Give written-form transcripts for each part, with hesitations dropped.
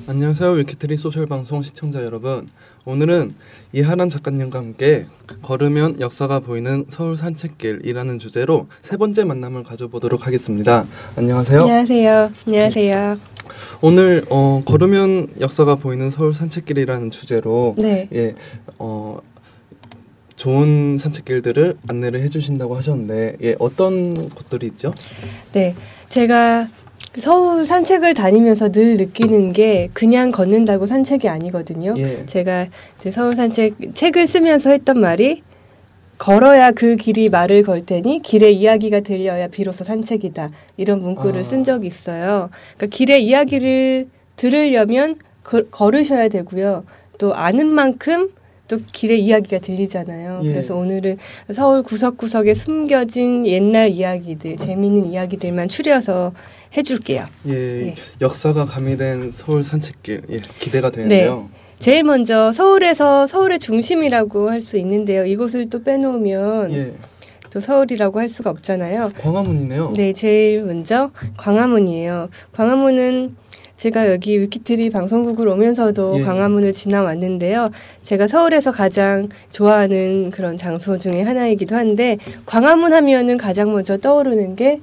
안녕하세요. 위키트리 소셜방송 시청자 여러분. 오늘은 이하람 작가님과 함께 걸으면 역사가 보이는 서울 산책길이라는 주제로 세 번째 만남을 가져보도록 하겠습니다. 안녕하세요. 안녕하세요. 안녕하세요. 오늘 걸으면 역사가 보이는 서울 산책길이라는 주제로 네. 좋은 산책길들을 안내를 해주신다고 하셨는데 어떤 곳들이 있죠? 네, 제가 서울 산책을 다니면서 늘 느끼는 게 그냥 걷는다고 산책이 아니거든요. 제가 이제 서울 산책 책을 쓰면서 했던 말이 걸어야 그 길이 말을 걸 테니 길의 이야기가 들려야 비로소 산책이다. 이런 문구를 쓴 적이 있어요. 그러니까 길의 이야기를 들으려면 걸으셔야 되고요. 또 아는 만큼 또 길의 이야기가 들리잖아요. 그래서 오늘은 서울 구석구석에 숨겨진 옛날 이야기들, 재미있는 이야기들만 추려서 해줄게요. 역사가 가미된 서울 산책길 기대가 되는데요. 네. 제일 먼저 서울의 중심이라고 할 수 있는데요. 이곳을 또 빼놓으면 또 서울이라고 할 수가 없잖아요. 광화문이네요. 네, 제일 먼저 광화문이에요. 광화문은 제가 여기 위키트리 방송국을 오면서도 광화문을 지나왔는데요. 제가 서울에서 가장 좋아하는 그런 장소 중에 하나이기도 한데 광화문 하면은 가장 먼저 떠오르는 게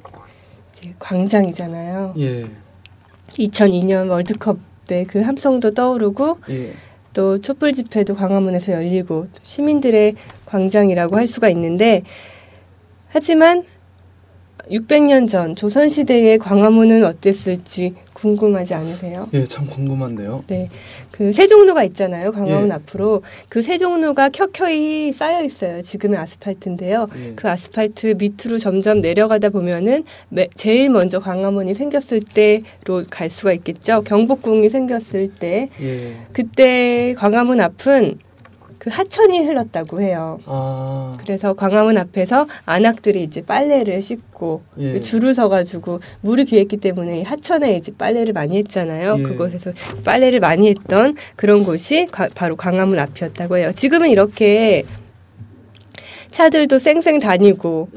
이제 광장이잖아요. 2002년 월드컵 때 그 함성도 떠오르고 또 촛불 집회도 광화문에서 열리고 시민들의 광장이라고 할 수가 있는데 하지만 600년 전 조선시대의 광화문은 어땠을지 궁금하지 않으세요? 참 궁금한데요. 네, 그 세종로가 있잖아요. 광화문 앞으로 그 세종로가 켜켜이 쌓여 있어요. 지금의 아스팔트인데요. 그 아스팔트 밑으로 점점 내려가다 보면은 제일 먼저 광화문이 생겼을 때로 갈 수가 있겠죠. 경복궁이 생겼을 때 그때 광화문 앞은 그 하천이 흘렀다고 해요. 그래서 광화문 앞에서 안악들이 이제 빨래를 씻고 줄을 서가지고 물이 귀했기 때문에 하천에 이제 빨래를 많이 했잖아요. 그곳에서 빨래를 많이 했던 그런 곳이 바로 광화문 앞이었다고 해요. 지금은 이렇게 차들도 쌩쌩 다니고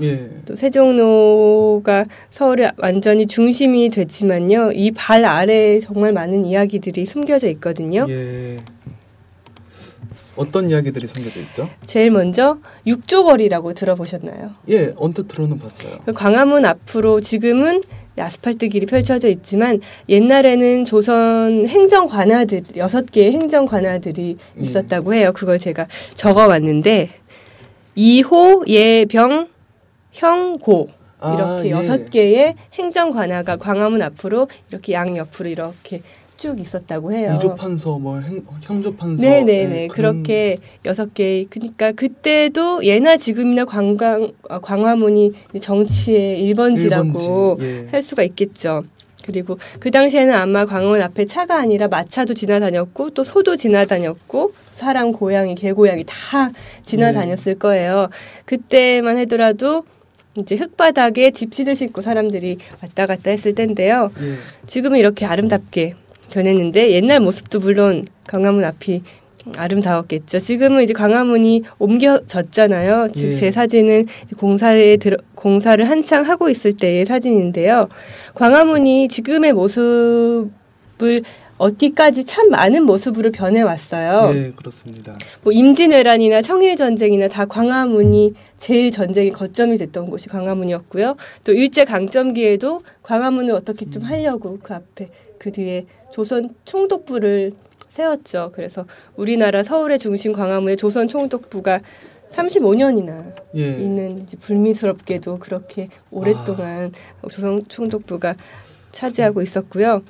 또 세종로가 서울의 완전히 중심이 됐지만요. 이 발 아래에 정말 많은 이야기들이 숨겨져 있거든요. 어떤 이야기들이 숨겨져 있죠? 제일 먼저 육조거리라고 들어보셨나요? 언뜻 들어는 봤어요. 광화문 앞으로 지금은 아스팔트 길이 펼쳐져 있지만 옛날에는 조선 행정관아들 6개의 행정관아들이 있었다고 해요. 그걸 제가 적어왔는데 이호, 예병, 형고 이렇게 6개의 행정관아가 광화문 앞으로 이렇게 양옆으로 이렇게 쭉 있었다고 해요. 이조판서, 형조판서. 네네네. 그렇게 6개. 그러니까 그때도 예나 지금이나 광화문이 정치의 1번지라고 할 수가 있겠죠. 그리고 그 당시에는 아마 광화문 앞에 차가 아니라 마차도 지나다녔고 또 소도 지나다녔고 사람, 고양이, 개고양이 다 지나다녔을 거예요. 그때만 하더라도 이제 흙바닥에 집시들 싣고 사람들이 왔다 갔다 했을 텐데요. 지금은 이렇게 아름답게 변했는데 옛날 모습도 물론 광화문 앞이 아름다웠겠죠. 지금은 이제 광화문이 옮겨졌잖아요. 지금 제 사진은 공사를 한창 하고 있을 때의 사진인데요. 광화문이 지금의 모습을 어디까지 참 많은 모습으로 변해왔어요. 네, 그렇습니다. 뭐 임진왜란이나 청일전쟁이나 다 광화문이 제일 전쟁의 거점이 됐던 곳이 광화문이었고요. 또 일제강점기에도 광화문을 어떻게 좀 하려고 그 앞에 그 뒤에 조선 총독부를 세웠죠. 그래서 우리나라 서울의 중심 광화문에 조선 총독부가 35년이나 있는 이제 불미스럽게도 그렇게 오랫동안 조선 총독부가 차지하고 있었고요.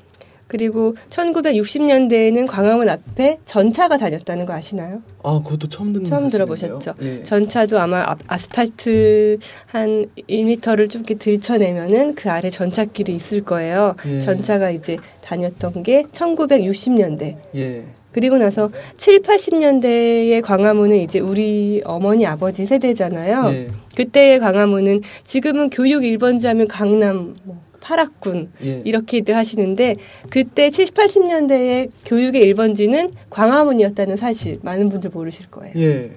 그리고 1960년대에는 광화문 앞에 전차가 다녔다는 거 아시나요? 그것도 처음 들어보셨죠? 전차도 아마 아스팔트 한 1m를 좀 이렇게 들쳐내면은 그 아래 전차길이 있을 거예요. 전차가 이제 다녔던 게 1960년대. 그리고 나서 7, 80년대의 광화문은 이제 우리 어머니 아버지 세대잖아요. 그때의 광화문은 지금은 교육 1번지 하면 강남 파락군 이렇게들 하시는데 그때 70, 80년대의 교육의 1번지는 광화문이었다는 사실 많은 분들 모르실 거예요.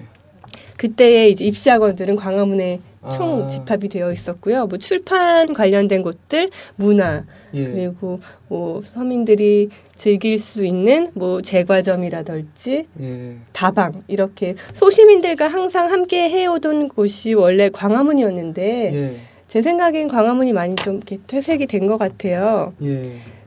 그때의 이제 입시학원들은 광화문에 총 집합이 되어 있었고요. 뭐 출판 관련된 곳들, 문화, 그리고 뭐 서민들이 즐길 수 있는 뭐 제과점이라든지 다방 이렇게 소시민들과 항상 함께 해오던 곳이 원래 광화문이었는데 제 생각엔 광화문이 많이 좀 이렇게 퇴색이 된 것 같아요.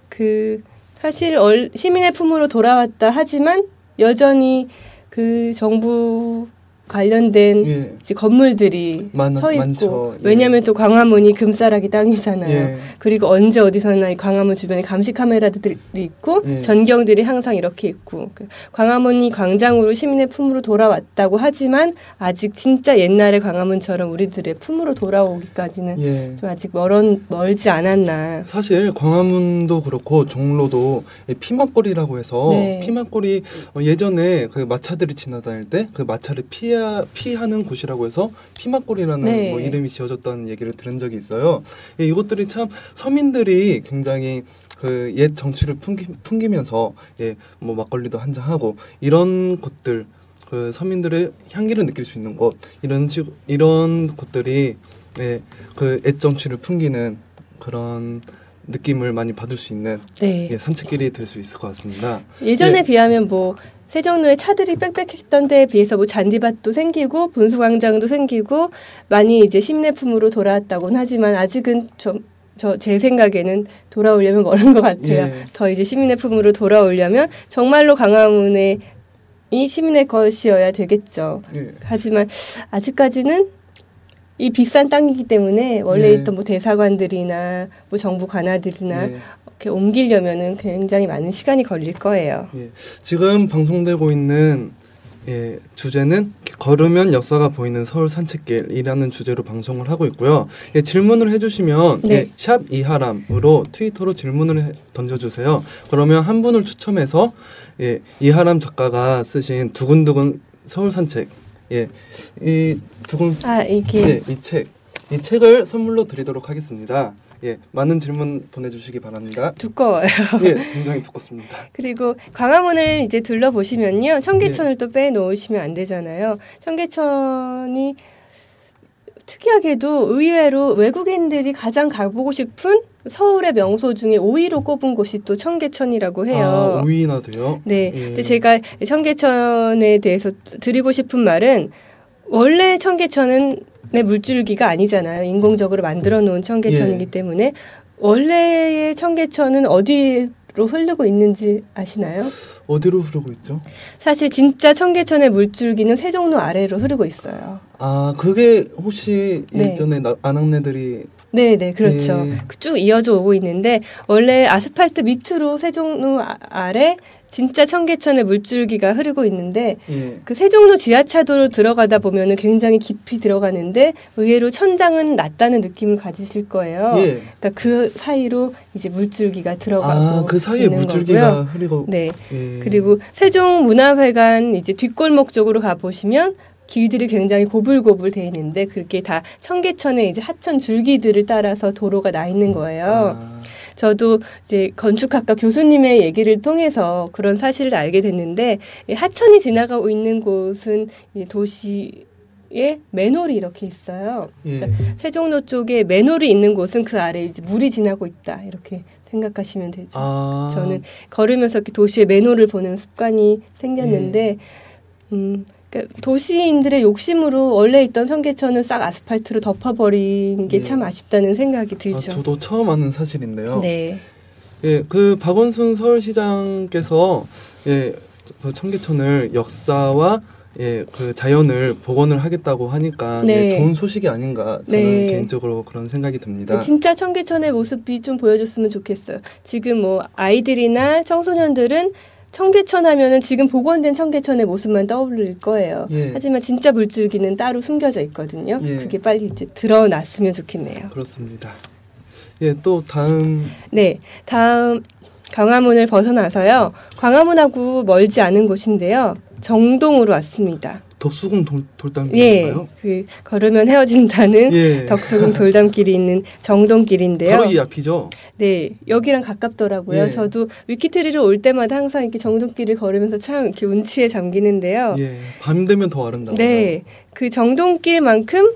그 사실 시민의 품으로 돌아왔다 하지만 여전히 그 정부 관련된 건물들이 서 있고 많죠. 왜냐하면 또 광화문이 금싸라기 땅이잖아요. 그리고 언제 어디서나 이 광화문 주변에 감시 카메라들이 있고 전경들이 항상 이렇게 있고 광화문이 광장으로 시민의 품으로 돌아왔다고 하지만 아직 진짜 옛날의 광화문처럼 우리들의 품으로 돌아오기까지는 좀 아직 멀지 않았나. 사실 광화문도 그렇고 종로도 피막거리라고 해서 피막거리 예전에 그 마차들이 지나다닐 때 그 마차를 피하는 곳이라고 해서 피막골이라는 뭐 이름이 지어졌다는 얘기를 들은 적이 있어요. 이것들이 참 서민들이 굉장히 그 옛 정취를 풍기면서 뭐 막걸리도 한잔 하고 이런 곳들, 그 서민들의 향기를 느낄 수 있는 곳, 이런 곳들이 그 옛 정취를 풍기는 그런 느낌을 많이 받을 수 있는 산책길이 될 수 있을 것 같습니다. 예전에 비하면 뭐 세종로에 차들이 빽빽했던 데에 비해서 뭐 잔디밭도 생기고 분수광장도 생기고 많이 이제 시민의 품으로 돌아왔다고는 하지만 아직은 제 생각에는 돌아오려면 멀은 것 같아요. 더 이제 시민의 품으로 돌아오려면 정말로 광화문이 시민의 것이어야 되겠죠. 하지만 아직까지는 이 비싼 땅이기 때문에 원래 있던 뭐 대사관들이나 뭐 정부 관아들이나 이렇게 옮기려면은 굉장히 많은 시간이 걸릴 거예요. 지금 방송되고 있는 주제는 걸으면 역사가 보이는 서울 산책길이라는 주제로 방송을 하고 있고요. 질문을 해주시면 샵 이하람으로 트위터로 질문을 던져주세요. 그러면 한 분을 추첨해서 이하람 작가가 쓰신 두근두근 서울 산책 이 책을 선물로 드리도록 하겠습니다. 많은 질문 보내주시기 바랍니다. 두꺼워요. 굉장히 두껍습니다. 그리고 광화문을 이제 둘러보시면요, 청계천을 또 빼놓으시면 안 되잖아요. 청계천이 특이하게도 의외로 외국인들이 가장 가보고 싶은 서울의 명소 중에 5위로 꼽은 곳이 또 청계천이라고 해요. 5위나 돼요? 네. 근데 제가 청계천에 대해서 드리고 싶은 말은 원래 청계천은 물줄기가 아니잖아요. 인공적으로 만들어 놓은 청계천이기 때문에 원래의 청계천은 어디로 흐르고 있는지 아시나요? 어디로 흐르고 있죠? 사실 진짜 청계천의 물줄기는 세종로 아래로 흐르고 있어요. 그게 혹시 예전에 안악내들이 네, 그렇죠. 쭉 이어져 오고 있는데 원래 아스팔트 밑으로 세종로 아래 진짜 청계천의 물줄기가 흐르고 있는데 그 세종로 지하차도로 들어가다 보면은 굉장히 깊이 들어가는데 의외로 천장은 낮다는 느낌을 가지실 거예요. 그러니까 그 사이로 이제 물줄기가 들어가고 그 사이에 있는 물줄기가 거고요. 흐르고 그리고 세종문화회관 이제 뒷골목 쪽으로 가 보시면 길들이 굉장히 고불고불 돼 있는데 그렇게 다 청계천의 이제 하천 줄기들을 따라서 도로가 나 있는 거예요. 저도 이제 건축학과 교수님의 얘기를 통해서 그런 사실을 알게 됐는데 하천이 지나가고 있는 곳은 도시에 맨홀이 이렇게 있어요. 그러니까 세종로 쪽에 맨홀이 있는 곳은 그 아래에 이제 물이 지나고 있다 이렇게 생각하시면 되죠. 저는 걸으면서 이렇게 도시의 맨홀을 보는 습관이 생겼는데 그러니까 도시인들의 욕심으로 원래 있던 청계천을 싹 아스팔트로 덮어버린 게 참 아쉽다는 생각이 들죠. 저도 처음 아는 사실인데요. 그 박원순 서울시장께서 그 청계천을 역사와 그 자연을 복원을 하겠다고 하니까 좋은 소식이 아닌가 저는 개인적으로 그런 생각이 듭니다. 진짜 청계천의 모습이 좀 보여줬으면 좋겠어요. 지금 뭐 아이들이나 청소년들은 청계천 하면은 지금 복원된 청계천의 모습만 떠오를 거예요. 하지만 진짜 물줄기는 따로 숨겨져 있거든요. 그게 빨리 이제 드러났으면 좋겠네요. 그렇습니다. 또 다음. 다음 광화문을 벗어나서요. 광화문하고 멀지 않은 곳인데요. 정동으로 왔습니다. 덕수궁 돌담길인가요? 그 걸으면 헤어진다는 덕수궁 돌담길이 있는 정동길인데요. 바로 이 앞이죠? 여기랑 가깝더라고요. 저도 위키트리를 올 때마다 항상 이렇게 정동길을 걸으면서 참 이렇게 운치에 잠기는데요. 밤 되면 더 아름다워요. 그 정동길만큼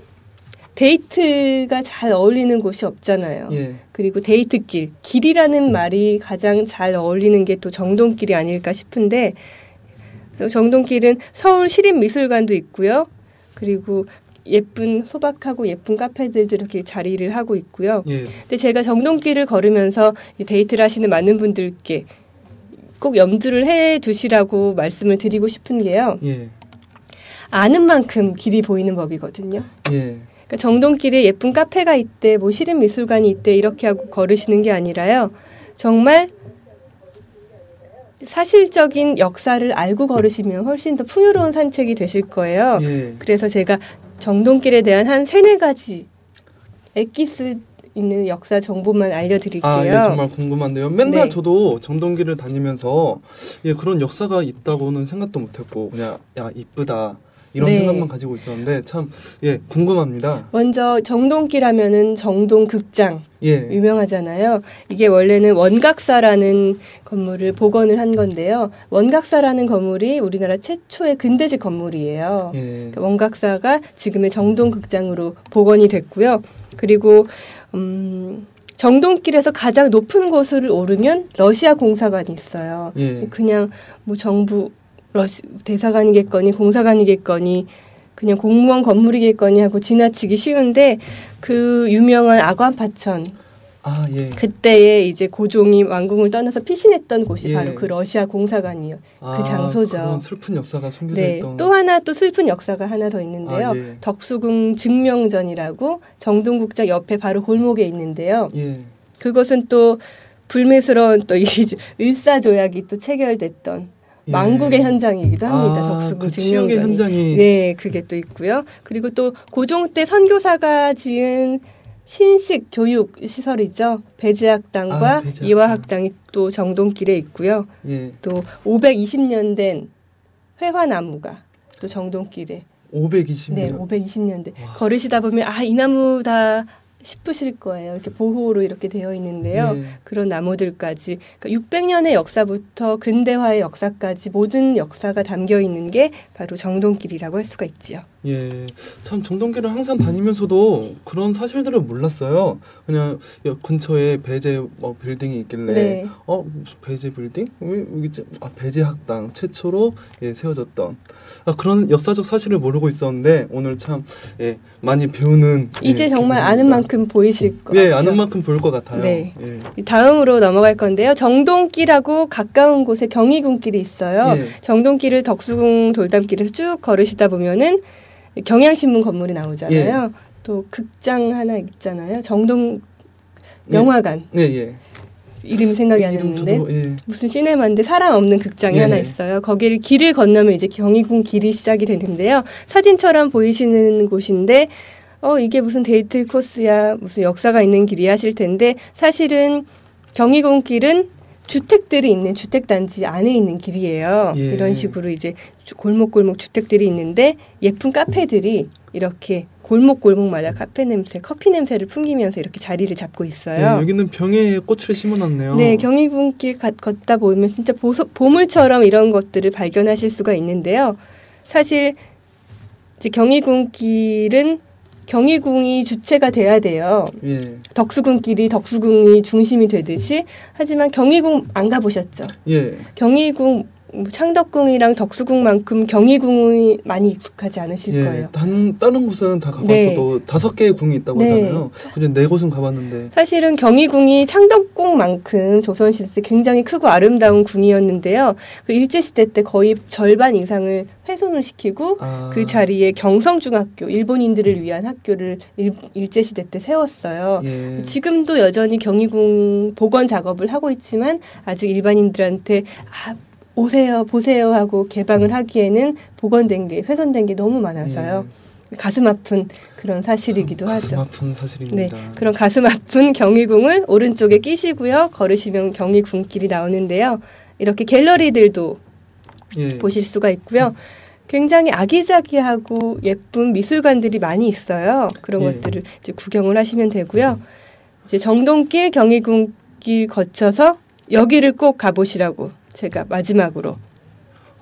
데이트가 잘 어울리는 곳이 없잖아요. 예. 그리고 데이트길, 길이라는 말이 가장 잘 어울리는 게 또 정동길이 아닐까 싶은데 정동길은 서울 시립미술관도 있고요. 그리고 예쁜 소박하고 예쁜 카페들도 이렇게 자리를 하고 있고요. 예. 근데 제가 정동길을 걸으면서 이 데이트를 하시는 많은 분들께 꼭 염두를 해 두시라고 말씀을 드리고 싶은 게요. 예. 아는 만큼 길이 보이는 법이거든요. 예. 그러니까 정동길에 예쁜 카페가 있대, 뭐 시립미술관이 있대 이렇게 하고 걸으시는 게 아니라요. 정말 사실적인 역사를 알고 걸으시면 훨씬 더 풍요로운 산책이 되실 거예요. 예. 그래서 제가 정동길에 대한 한 3-4가지 엑기스 있는 역사 정보만 알려드릴게요. 아, 예, 정말 궁금한데요. 맨날 네. 저도 정동길을 다니면서 예, 그런 역사가 있다고는 생각도 못했고 그냥 야 이쁘다 이런 네. 생각만 가지고 있었는데 참 예 궁금합니다. 먼저 정동길 하면은 정동극장 예. 유명하잖아요. 이게 원래는 원각사라는 건물을 복원을 한 건데요. 원각사라는 건물이 우리나라 최초의 근대식 건물이에요. 예. 그러니까 원각사가 지금의 정동극장으로 복원이 됐고요. 그리고 정동길에서 가장 높은 곳을 오르면 러시아 공사관이 있어요. 예. 그냥 뭐 정부 대사관이겠거니 공사관이겠거니 그냥 공무원 건물이겠거니 하고 지나치기 쉬운데 그 유명한 아관파천 아, 예. 그때에 이제 고종이 왕궁을 떠나서 피신했던 곳이 예. 바로 그 러시아 공사관이에요. 아, 그 장소죠. 그런 슬픈 역사가 숨겨져 네, 있던. 또 하나 또 슬픈 역사가 하나 더 있는데요. 아, 예. 덕수궁 증명전이라고 정동국장 옆에 바로 골목에 있는데요. 예. 그것은 또 불미스러운 또 이 을사조약이 또 체결됐던 예. 망국의 현장이기도 합니다. 아, 덕수궁 그 치욕의 증명전이. 현장이. 네, 그게 또 있고요. 그리고 또 고종 때 선교사가 지은 신식 교육 시설이죠. 배제학당과 아, 배제학당. 이화학당이 또 정동길에 있고요. 예. 또 520년 된 회화나무가 또 정동길에 520년. 네, 520년 된 와. 걸으시다 보면 아, 이 나무다 싶으실 거예요. 이렇게 보호로 이렇게 되어 있는데요. 예. 그런 나무들까지 그러니까 600년의 역사부터 근대화의 역사까지 모든 역사가 담겨 있는 게 바로 정동길이라고 할 수가 있지요. 예, 참 정동길을 항상 다니면서도 그런 사실들을 몰랐어요. 그냥 근처에 배제 빌딩이 있길래 네. 무슨 배제 빌딩? 왜 여기 있지? 아, 배제 학당 최초로 예, 세워졌던 그런 역사적 사실을 모르고 있었는데 오늘 참 예, 많이 배우는 이제 예, 정말 기분입니다. 아는 만큼 보이실 것 예, 같죠. 아는 만큼 보일 것 같아요. 네. 예. 다음으로 넘어갈 건데요. 정동길하고 가까운 곳에 경희궁길이 있어요. 예. 정동길을 덕수궁 돌담길에서 쭉 걸으시다 보면은 경향신문 건물이 나오잖아요. 예. 또 극장 하나 있잖아요. 정동 영화관. 예, 예. 이름이 생각이 안 이름 나는데 저도, 예. 무슨 시네마인데 사람 없는 극장이 예. 하나 있어요. 거기를 길을 건너면 이제 경희궁 길이 시작이 되는데요. 사진처럼 보이시는 곳인데 이게 무슨 데이트 코스야 무슨 역사가 있는 길이야 하실 텐데 사실은 경희궁 길은 주택들이 있는 주택단지 안에 있는 길이에요. 예. 이런 식으로 이제 골목골목 주택들이 있는데 예쁜 카페들이 이렇게 골목골목마다 카페 냄새, 커피 냄새를 풍기면서 이렇게 자리를 잡고 있어요. 예, 여기는 병에 꽃을 심어놨네요. 네, 경희궁길 걷다 보면 진짜 보물처럼 이런 것들을 발견하실 수가 있는데요. 사실 이제 경희궁길은 경희궁이 주체가 돼야 돼요. 예. 덕수궁길이 덕수궁이 중심이 되듯이 하지만 경희궁 안 가보셨죠? 예. 경희궁 창덕궁이랑 덕수궁만큼 경희궁이 많이 익숙하지 않으실 예, 거예요. 다른 곳은 다 가봤어도 5개의 궁이 있다고 네. 하잖아요. 근데 4곳은 가봤는데. 사실은 경희궁이 창덕궁만큼 조선시대 때 굉장히 크고 아름다운 궁이었는데요. 그 일제시대 때 거의 절반 이상을 훼손을 시키고 그 자리에 경성중학교, 일본인들을 위한 학교를 일제시대 때 세웠어요. 예. 지금도 여전히 경희궁 복원 작업을 하고 있지만 아직 일반인들한테 오세요, 보세요 하고 개방을 하기에는 복원된 게, 훼손된 게 너무 많아서요. 가슴 아픈 그런 사실이기도 하죠. 가슴 아픈 사실입니다. 네, 그런 가슴 아픈 경희궁을 오른쪽에 끼시고요. 걸으시면 경희궁길이 나오는데요. 이렇게 갤러리들도 예. 보실 수가 있고요. 굉장히 아기자기하고 예쁜 미술관들이 많이 있어요. 그런 예. 것들을 이제 구경을 하시면 되고요. 이제 정동길, 경희궁길 거쳐서 여기를 꼭 가보시라고 제가 마지막으로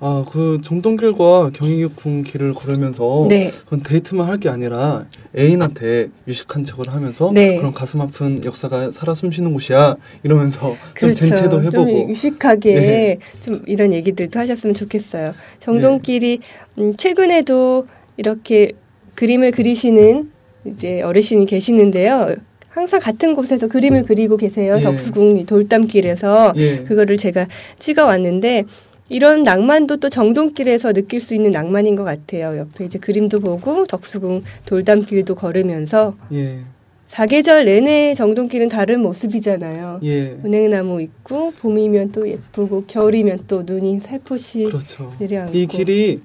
아, 그 정동길과 경희궁 길을 걸으면서 네. 그건 데이트만 할 게 아니라 애인한테 유식한 척을 하면서 네. 그런 가슴 아픈 역사가 살아 숨쉬는 곳이야 이러면서 그렇죠. 좀 젠체도 해보고 좀 유식하게 네. 좀 이런 얘기들도 하셨으면 좋겠어요. 정동길이 최근에도 이렇게 그림을 그리시는 이제 어르신이 계시는데요. 항상 같은 곳에서 그림을 그리고 계세요. 예. 덕수궁 돌담길에서 예. 그거를 제가 찍어왔는데 이런 낭만도 또 정동길에서 느낄 수 있는 낭만인 것 같아요. 옆에 이제 그림도 보고 덕수궁 돌담길도 걸으면서 예. 사계절 내내 정동길은 다른 모습이잖아요. 예. 은행나무 있고 봄이면 또 예쁘고 겨울이면 또 눈이 살포시 그렇죠. 내려앉고 이 길이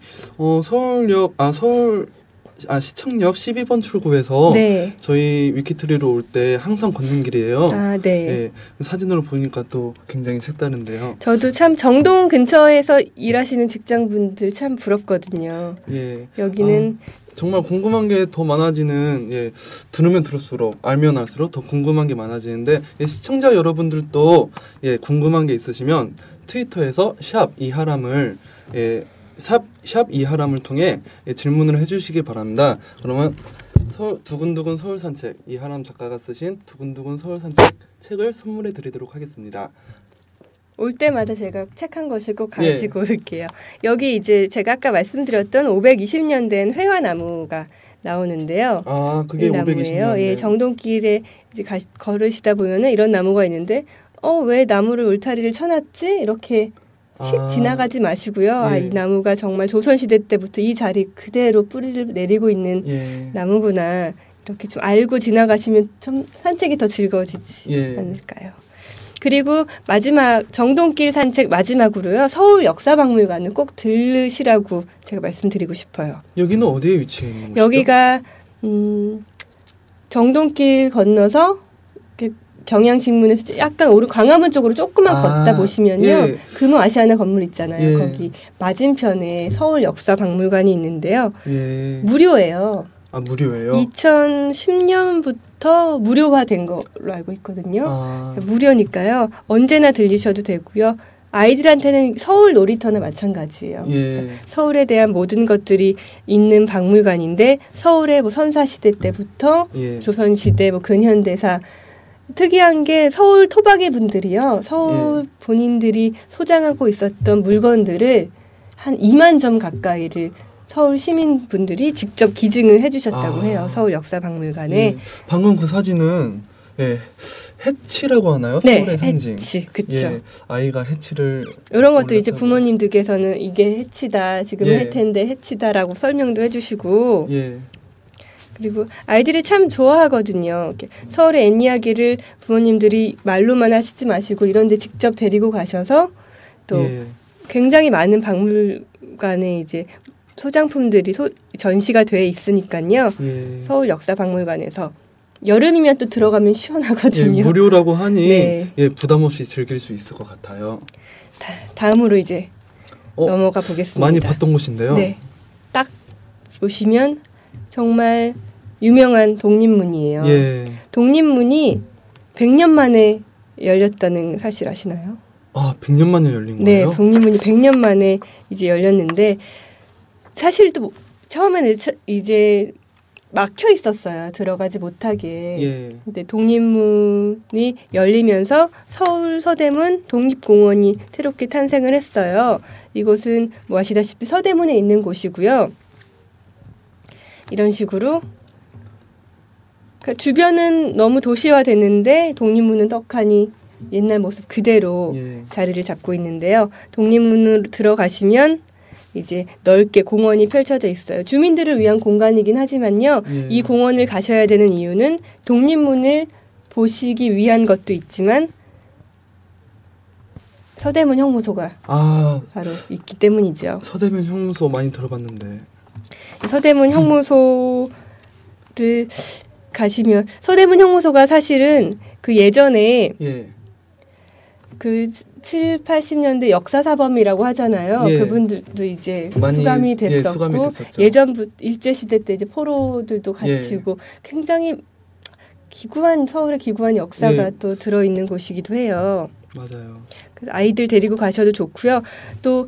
시청역 12번 출구에서 네. 저희 위키트리로 올 때 항상 걷는 길이에요. 아, 네. 예, 사진으로 보니까 또 굉장히 색다른데요. 저도 참 정동 근처에서 일하시는 직장분들 참 부럽거든요. 예. 여기는 정말 궁금한 게 더 많아지는, 예, 들으면 들을수록, 알면 알수록 더 궁금한 게 많아지는데, 예, 시청자 여러분들도, 예, 궁금한 게 있으시면 트위터에서 샵 이하람을, 예, 샵 이하람을 통해, 예, 질문을 해주시기 바랍니다. 그러면 두근두근 서울 산책, 이하람 작가가 쓰신 두근두근 서울 산책 책을 선물해 드리도록 하겠습니다. 올 때마다 제가 책 한 권씩 꼭 가지고 올게요. 여기 이제 제가 아까 말씀드렸던 520년 된 회화나무가 나오는데요. 아, 그게 이 나무예요. 520년. 예, 정동길에 이제 걸으시다 보면은 이런 나무가 있는데, 왜 나무를 울타리를 쳐놨지? 이렇게 휙 지나가지 마시고요. 예. 이 나무가 정말 조선시대 때부터 이 자리 그대로 뿌리를 내리고 있는 예. 나무구나. 이렇게 좀 알고 지나가시면 좀 산책이 더 즐거워지지 예. 않을까요? 그리고 마지막 정동길 산책 마지막으로요. 서울 역사박물관을 꼭 들르시라고 제가 말씀드리고 싶어요. 여기는 어디에 위치해 있는 곳이죠? 여기가 정동길 건너서 경향신문에서 약간 광화문 쪽으로 조금만 걷다 보시면요. 예. 금호 아시아나 건물 있잖아요. 예. 거기 맞은편에 서울 역사박물관이 있는데요. 예. 무료예요. 아, 무료예요? 2010년부터 무료화된 걸로 알고 있거든요. 아. 무료니까요. 언제나 들리셔도 되고요. 아이들한테는 서울 놀이터나 마찬가지예요. 예. 그러니까 서울에 대한 모든 것들이 있는 박물관인데 서울의 뭐 선사시대 때부터 예. 조선시대, 뭐 근현대사 특이한 게 서울 토박이 분들이요. 서울 본인들이 소장하고 있었던 물건들을 한 2만 점 가까이를 서울 시민분들이 직접 기증을 해주셨다고 해요. 서울 역사박물관에. 예. 방금 그 사진은 예, 해치라고 하나요? 네, 서울의 상징. 해치, 그쵸. 예, 아이가 해치를 이런 것도 이제 올렸다고. 부모님들께서는 이게 해치다, 지금 예. 해태인데 해치다라고 설명도 해주시고 예. 그리고 아이들이 참 좋아하거든요. 이렇게 서울의 옛 이야기를 부모님들이 말로만 하시지 마시고 이런 데 직접 데리고 가셔서 또 예. 굉장히 많은 박물관에 이제 소장품들이 전시가 돼 있으니까요. 예. 서울 역사박물관에서 여름이면 또 들어가면 예, 시원하거든요. 무료라고 하니 네. 예, 부담 없이 즐길 수 있을 것 같아요. 다음으로 이제 넘어가 보겠습니다. 많이 봤던 곳인데요. 네, 딱 보시면 정말 유명한 독립문이에요. 예. 독립문이 100년 만에 열렸다는 사실 아시나요? 아, 100년 만에 열린 네, 거예요? 독립문이 100년 만에 이제 열렸는데 사실 또 처음에는 이제 막혀 있었어요. 들어가지 못하게. 예. 근데 독립문이 열리면서 서울 서대문 독립공원이 새롭게 탄생을 했어요. 이곳은 뭐 아시다시피 서대문에 있는 곳이고요. 이런 식으로 그러니까 주변은 너무 도시화됐는데 독립문은 떡하니 옛날 모습 그대로 예. 자리를 잡고 있는데요. 독립문으로 들어가시면 이제 넓게 공원이 펼쳐져 있어요. 주민들을 위한 공간이긴 하지만요. 예. 이 공원을 가셔야 되는 이유는 독립문을 보시기 위한 것도 있지만 서대문 형무소가 바로 있기 때문이죠. 서대문 형무소 많이 들어봤는데. 서대문 형무소를 가시면 서대문 형무소가 사실은 그 예전에 예. 그 7, 80년대 역사사범이라고 하잖아요. 예. 그분들도 이제 많이, 수감이 됐었고 수감이 됐었죠. 예전부터 일제시대 때 이제 포로들도 갇히고 예. 굉장히 기구한 서울의 기구한 역사가 예. 또 들어있는 곳이기도 해요. 맞아요. 그래서 아이들 데리고 가셔도 좋고요. 또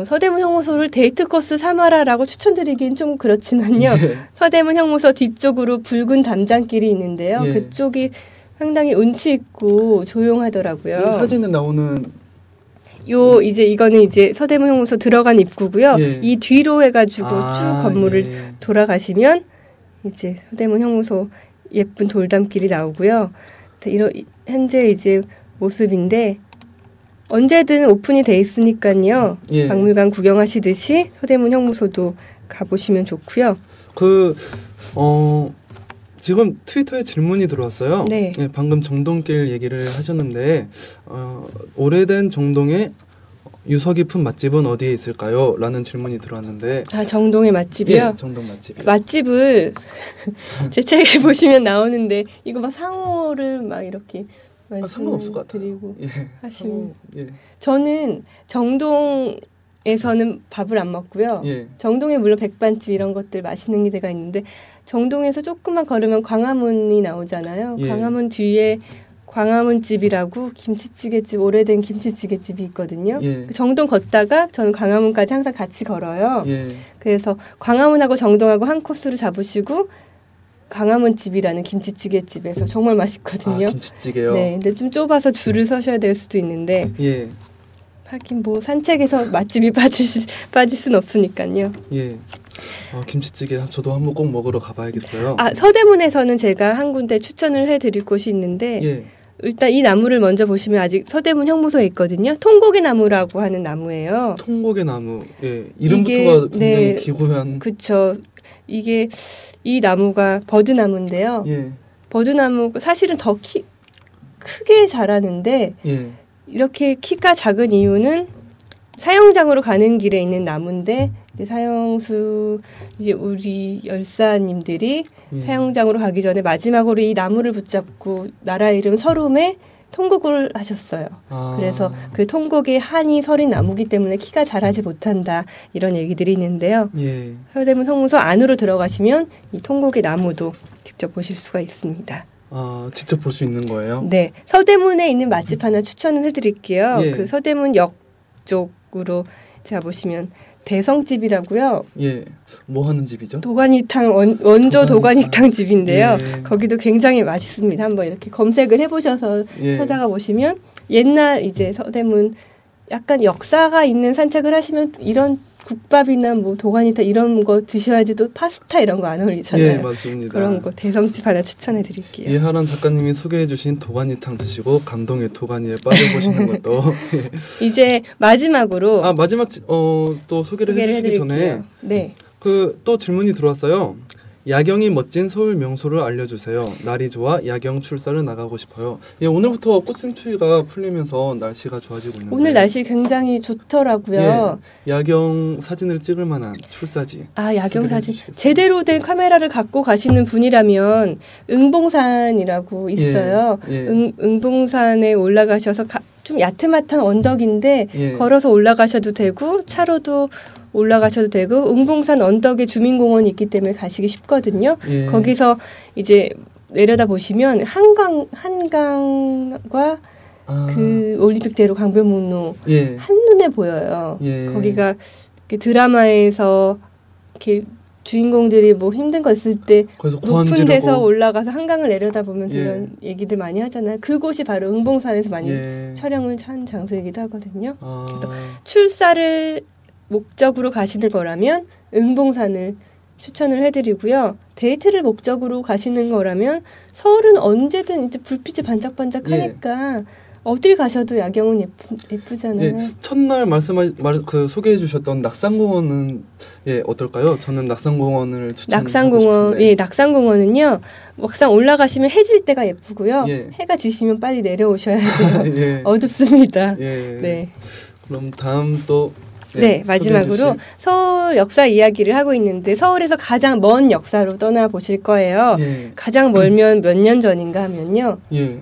서대문 형무소를 데이트 코스 삼아라라고 추천드리긴 좀 그렇지만요. 서대문 형무소 뒤쪽으로 붉은 담장길이 있는데요. 그쪽이 상당히 운치 있고 조용하더라고요. 사진에 나오는 이제 이거는 이제 서대문 형무소 들어간 입구고요. 이 뒤로 해가지고 쭉 건물을 돌아가시면 이제 서대문 형무소 예쁜 돌담길이 나오고요. 현재 이제 모습인데 언제든 오픈이 돼 있으니까요. 박물관 구경하시듯이 서대문 형무소도 가보시면 좋고요. 지금 트위터에 질문이 들어왔어요. 네. 방금 정동길 얘기를 하셨는데 오래된 정동의 유서 깊은 맛집은 어디에 있을까요? 라는 질문이 들어왔는데 정동의 맛집이요? 정동 맛집이요. 맛집을 제 책에 보시면 나오는데 이거 막 상호를 막 이렇게 상관없을 것 같아요. 드리고 하시면 저는 정동에서는 밥을 안 먹고요. 정동에 물론 백반집 이런 것들 맛있는 데가 있는데 정동에서 조금만 걸으면 광화문이 나오잖아요. 광화문 뒤에 광화문집이라고 김치찌개집, 오래된 김치찌개집이 있거든요. 정동 걷다가 저는 광화문까지 항상 같이 걸어요. 그래서 광화문하고 정동하고 한 코스로 잡으시고 광화문집이라는 김치찌개집에서 정말 맛있거든요. 김치찌개요? 네, 근데 좀 좁아서 줄을 서셔야 될 수도 있는데 하긴 뭐 산책에서 맛집이 빠질 수는 없으니까요. 김치찌개 저도 한번 꼭 먹으러 가봐야겠어요. 서대문에서는 제가 한 군데 추천을 해드릴 곳이 있는데 일단 이 나무를 먼저 보시면 아직 서대문 형무소에 있거든요. 통고개 나무라고 하는 나무예요. 통고개 나무. 이름부터가 굉장히 기구한. 그렇죠. 이 나무가 버드나무인데요. 버드나무 사실은 더 크게 자라는데 이렇게 키가 작은 이유는 사형장으로 가는 길에 있는 나무인데 사형수 이제 우리 열사님들이 사형장으로 가기 전에 마지막으로 이 나무를 붙잡고 나라 이름 서름에 통곡을 하셨어요. 그래서 그 통곡에 한이 서린 나무기 때문에 키가 자라지 못한다 이런 얘기들이 있는데요. 서대문 형무소 안으로 들어가시면 이 통곡의 나무도 직접 보실 수가 있습니다. 직접 볼 수 있는 거예요? 네, 서대문에 있는 맛집 하나 추천을 해드릴게요. 그 서대문 역 쪽으로 제가 보시면 대성집이라고요. 뭐 하는 집이죠? 도가니탕 원조 도가니탕 집인데요. 거기도 굉장히 맛있습니다. 한번 이렇게 검색을 해보셔서 찾아가 보시면 옛날 이제 서대문 약간 역사가 있는 산책을 하시면 이런 국밥이나 뭐 도가니탕 이런 거 드셔야지 또 파스타 이런 거 안 어울리잖아요. 맞습니다. 그런 거 대성집 하나 추천해 드릴게요. 이하란 작가님이 소개해 주신 도가니탕 드시고 감동의 도가니에 빠져보시는 것도 이제 마지막으로 마지막 또 소개를 해주시기 전에 또 질문이 들어왔어요. 야경이 멋진 서울 명소를 알려주세요. 날이 좋아 야경 출사를 나가고 싶어요. 오늘부터 꽃샘추위가 풀리면서 날씨가 좋아지고 있는데 오늘 날씨 굉장히 좋더라고요. 야경 사진을 찍을 만한 출사지. 야경 사진. 제대로 된 카메라를 갖고 가시는 분이라면 응봉산이라고 있어요. 응봉산에 올라가셔서 좀 야트막한 언덕인데 걸어서 올라가셔도 되고 차로도 올라가셔도 되고 응봉산 언덕에 주민공원이 있기 때문에 가시기 쉽거든요. 거기서 이제 내려다 보시면 한강과 그 올림픽대로 강변북로 한눈에 보여요. 거기가 드라마에서 이렇게 주인공들이 뭐 힘든 거 있을 때 높은 데서 올라가서 한강을 내려다보면서 이런 얘기들 많이 하잖아요. 그곳이 바로 응봉산에서 많이 촬영을 한 장소이기도 하거든요. 그래서 출사를 목적으로 가시는 거라면 응봉산을 추천을 해드리고요. 데이트를 목적으로 가시는 거라면 서울은 언제든 이제 불빛이 반짝반짝하니까 어딜 가셔도 야경은 예쁘잖아요. 첫날 소개해 주셨던 낙산공원은 어떨까요? 저는 낙산공원을 추천하고 싶은데. 낙산공원은요. 막상 올라가시면 해질 때가 예쁘고요. 해가 지시면 빨리 내려오셔야 돼요. 어둡습니다. 그럼 다음 또 마지막으로 서울 역사 이야기를 하고 있는데 서울에서 가장 먼 역사로 떠나보실 거예요. 가장 멀면 몇 년 전인가 하면요.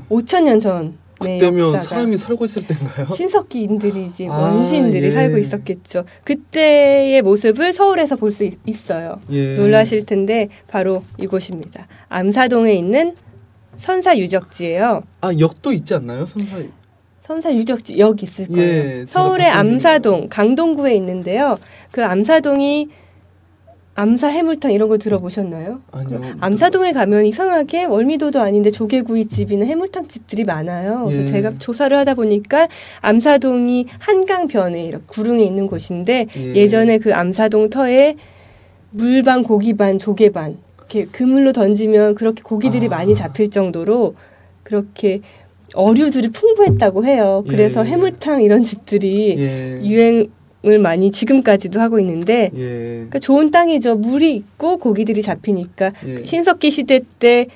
5,000년 전. 그때면 역사가. 사람이 살고 있을 때인가요? 신석기인들이 원시인들이 살고 있었겠죠. 그때의 모습을 서울에서 볼 수 있어요. 놀라실 텐데 바로 이곳입니다. 암사동에 있는 선사유적지예요. 역도 있지 않나요? 선사 유적지역 있을 거예요. 예, 서울의 제가 암사동, 강동구에 있는데요. 그 암사동이 암사 해물탕 이런 거 들어보셨나요? 아니요. 암사동에 가면 이상하게 월미도도 아닌데 조개구이집이나 해물탕 집들이 많아요. 예. 제가 조사를 하다 보니까 암사동이 한강변에 이렇게 구릉에 있는 곳인데 예. 예전에 그 암사동 터에 물반, 고기반, 조개반 이렇게 그물로 던지면 그렇게 고기들이 많이 잡힐 정도로 그렇게 어류들이 풍부했다고 해요. 그래서 예. 해물탕 이런 집들이 예. 유행을 많이 지금까지도 하고 있는데 예. 그러니까 좋은 땅이죠. 물이 있고 고기들이 잡히니까 예. 신석기 시대 때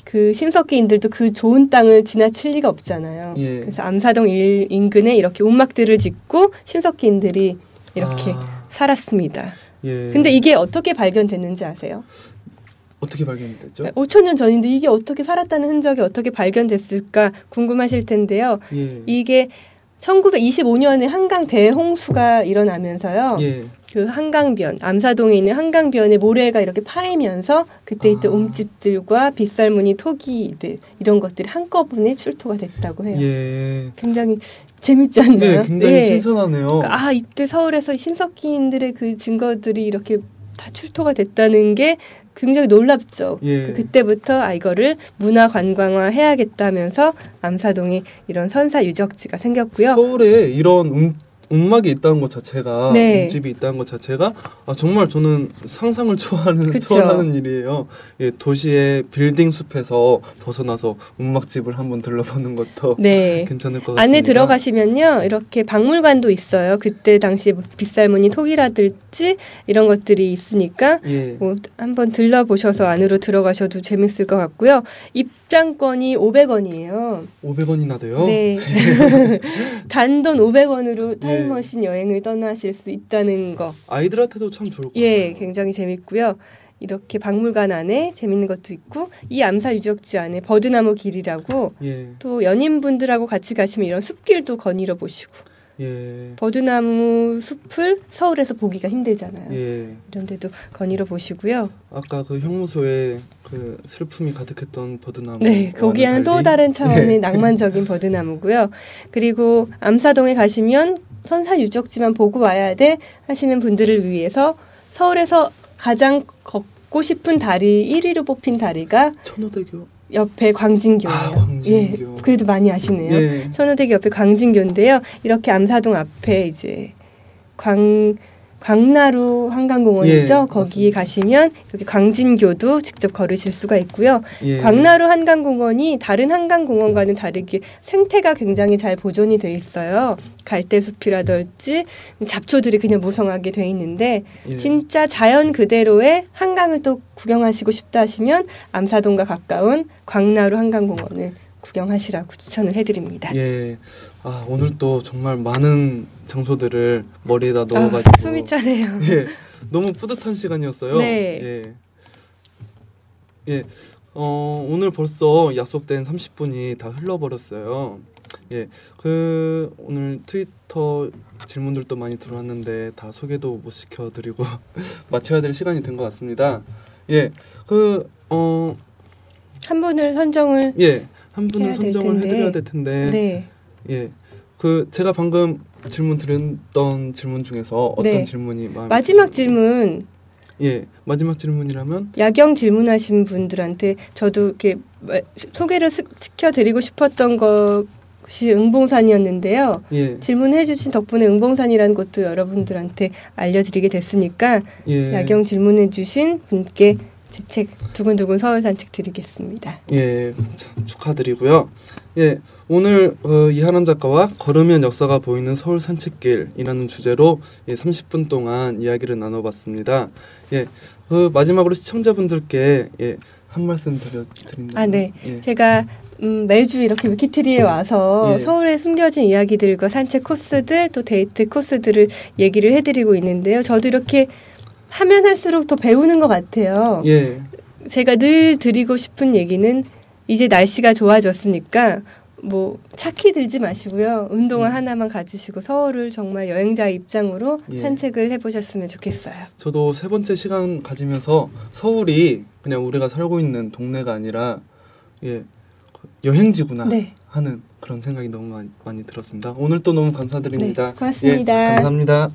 그 신석기인들도 그 좋은 땅을 지나칠 리가 없잖아요. 예. 그래서 암사동 인근에 이렇게 운막들을 짓고 신석기인들이 이렇게 살았습니다. 예. 근데 이게 어떻게 발견됐는지 아세요? 어떻게 발견됐죠? 5천 년 전인데 이게 어떻게 살았다는 흔적이 어떻게 발견됐을까 궁금하실 텐데요. 예. 이게 1925년에 한강 대홍수가 일어나면서요. 예. 그 한강변, 암사동에 있는 한강변에 모래가 이렇게 파이면서 그때 있던 옴집들과 빗살무늬 토기들 이런 것들이 한꺼번에 출토가 됐다고 해요. 예. 굉장히 재밌지 않나요? 네, 굉장히 신선하네요. 그러니까 이때 서울에서 신석기인들의 그 증거들이 이렇게 다 출토가 됐다는 게 굉장히 놀랍죠. 예. 그때부터 이거를 문화 관광화 해야겠다면서 암사동에 이런 선사 유적지가 생겼고요. 서울에 이런 움막이 있다는 것 자체가 네. 움집이 있다는 것 자체가 정말 저는 상상을 초월하는 일이에요. 예, 도시의 빌딩 숲에서 벗어나서 움막집을 한번 들러보는 것도 네. 괜찮을 것 같습니다. 안에 들어가시면요, 이렇게 박물관도 있어요. 그때 당시 빗살무늬 토기라든지 이런 것들이 있으니까 예. 뭐 한번 들러보셔서 안으로 들어가셔도 재밌을 것 같고요. 입장권이 500원이에요. 500원이나 돼요? 네. 단돈 500원으로 예. 타임머신 여행을 떠나실 수 있다는 거. 아이들한테도 참 좋을 것 같아요. 예, 굉장히 재밌고요. 이렇게 박물관 안에 재밌는 것도 있고 이 암사 유적지 안에 버드나무 길이라고 예. 또 연인분들하고 같이 가시면 이런 숲길도 거닐어 보시고 예. 버드나무 숲을 서울에서 보기가 힘들잖아요. 예. 이런 데도 거닐어 보시고요. 아까 그 형무소에 그 슬픔이 가득했던 버드나무. 네, 거기와는 또 다른 차원의 낭만적인 버드나무고요. 그리고 암사동에 가시면 선사 유적지만 보고 와야 돼 하시는 분들을 위해서 서울에서 가장 걷고 싶은 다리 1위로 뽑힌 다리가 천호대교. 옆에 광진교예요. 광진교. 예, 그래도 많이 아시네요. 예. 천호대교 옆에 광진교인데요. 이렇게 암사동 앞에 이제 광나루 한강공원이죠. 예, 거기 맞습니다. 가시면 이렇게 광진교도 직접 걸으실 수가 있고요. 예. 광나루 한강공원이 다른 한강공원과는 다르게 생태가 굉장히 잘 보존이 돼 있어요. 갈대숲이라든지 잡초들이 그냥 무성하게 돼 있는데 예. 진짜 자연 그대로의 한강을 또 구경하시고 싶다 하시면 암사동과 가까운 광나루 한강공원을 구경하시라고 추천을 해드립니다. 예. 오늘 또 정말 많은 장소들을 머리에다 넣어가지고 숨이 차네요. 예. 너무 뿌듯한 시간이었어요. 네. 예. 예. 오늘 벌써 약속된 30분이 다 흘러버렸어요. 예. 오늘 트위터 질문들도 많이 들어왔는데 다 소개도 못 시켜드리고 마쳐야 될 시간이 된 것 같습니다. 예. 한 분을 선정을 한 분을 선정을 해드려야 될 텐데. 네. 예. 제가 방금 질문 드렸던 질문 중에서 어떤 질문이 마지막 질문. 예. 마지막 질문이라면 야경 질문하신 분들한테 저도 이렇게 소개를 시켜드리고 싶었던 것이 응봉산이었는데요. 예. 질문해 주신 덕분에 응봉산이라는 곳도 여러분들한테 알려드리게 됐으니까 예. 야경 질문해 주신 분께 제 책 두근두근 서울 산책 드리겠습니다. 예, 참 축하드리고요. 예, 오늘 이하남 작가와 걸으면 역사가 보이는 서울 산책길이라는 주제로 30분 동안 이야기를 나눠봤습니다. 예, 마지막으로 시청자분들께 한 말씀 드린다면. 네, 예. 제가 매주 이렇게 위키트리에 와서 예. 서울에 숨겨진 이야기들과 산책 코스들 또 데이트 코스들을 얘기를 해드리고 있는데요. 저도 이렇게 하면 할수록 더 배우는 것 같아요. 예. 제가 늘 드리고 싶은 얘기는 이제 날씨가 좋아졌으니까 뭐 차키 들지 마시고요. 운동화 하나만 가지시고 서울을 정말 여행자의 입장으로 산책을 해보셨으면 좋겠어요. 저도 3번째 시간 가지면서 서울이 그냥 우리가 살고 있는 동네가 아니라 여행지구나. 네. 하는 그런 생각이 너무 많이 들었습니다. 오늘 또 너무 감사드립니다. 네, 고맙습니다. 예, 감사합니다.